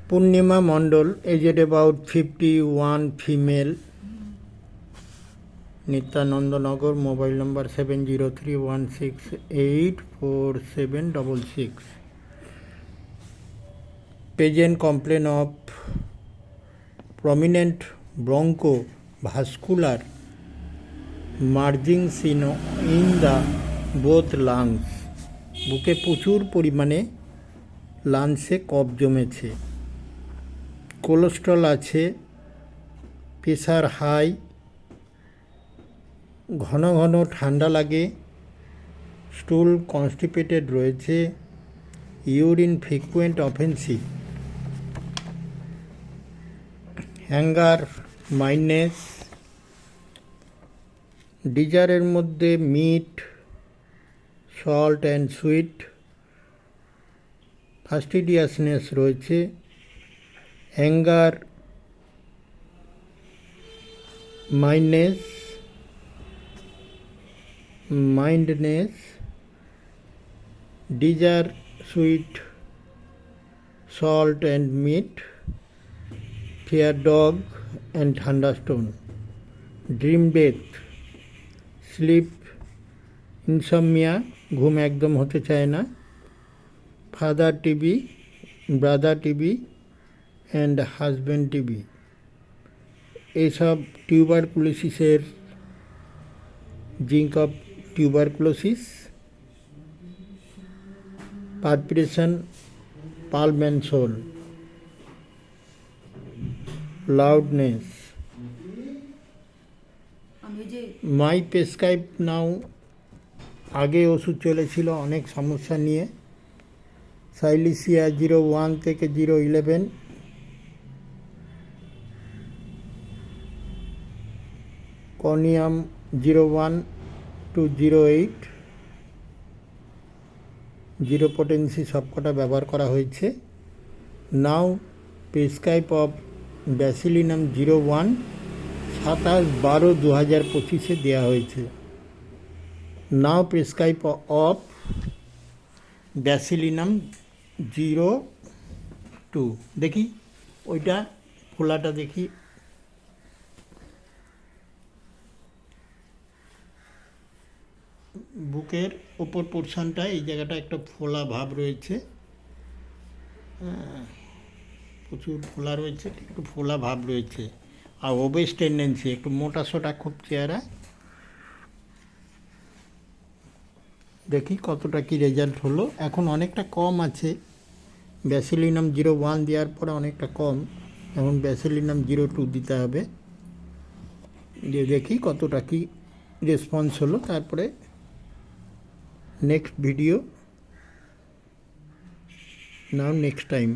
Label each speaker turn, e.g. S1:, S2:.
S1: Purnima Mondal, aged about 51, female, Nityananda, mobile number 70316844766. Patient complaint of prominent broncho-vascular margins in the both lungs. বুকে প্রচুর পরিমাণে লাংসে কফ জমেছে, cholesterol আছে, pressure high, ঘন ঘন ঠান্ডা লাগে, স্টুল কনস্টিপেটেড রয়েছে, ইউরিন ফ্রিকুয়েন্ট অফেন্সিভ, হ্যাঙ্গার, মাইন্ডনেস, ডিজারের মধ্যে meat, salt and sweet, fastidiousness রয়েছে, অ্যাঙ্গার, মাইন্ডনেস, desire, sweet, salt and meat, fear dog and thunderstorm, dream death, sleep, insomnia, ঘুম একদম হতে চায় না, father TB, brother TB and husband TB. এইসব টিউবারকুলোসিসের জিঙ্ক of tuberculosis, perspiration, palm and soul, loudness. My prescribe now আগে ওষুধ চলেছিল অনেক সমস্যা নিয়ে, সাইলিসিয়া 01 থেকে 011, কর্নিয়াম 01 to 08, জিরো পোটেন্সি সবকটা ব্যবহার করা হয়েছে। নাও প্রেসক্রাইব অফ ব্যাসিলিনাম 01 27/12/2025 দেওয়া হয়েছে। নাও প্রেসক্রাইব অফ ব্যাসিলিনাম 02। দেখি ওইটা ফোলাটা দেখি, বুকের ওপর পোর্শনটা এই জায়গাটা একটা ফোলা ভাব রয়েছে, প্রচুর ফোলা রয়েছে, একটু ফোলা ভাব রয়েছে, আর ওবেস টেন্ডেন্সি, একটু মোটা সোটা খুব চেহারা। দেখি কতটা কি রেজাল্ট হলো। এখন অনেকটা কম আছে, ব্যাসিলিনাম 01 দেওয়ার পরে অনেকটা কম, এখন ব্যাসিলিনাম 02 দিতে হবে। দিয়ে দেখি কতটা কি রেসপন্স হলো, তারপরে next video, now next time.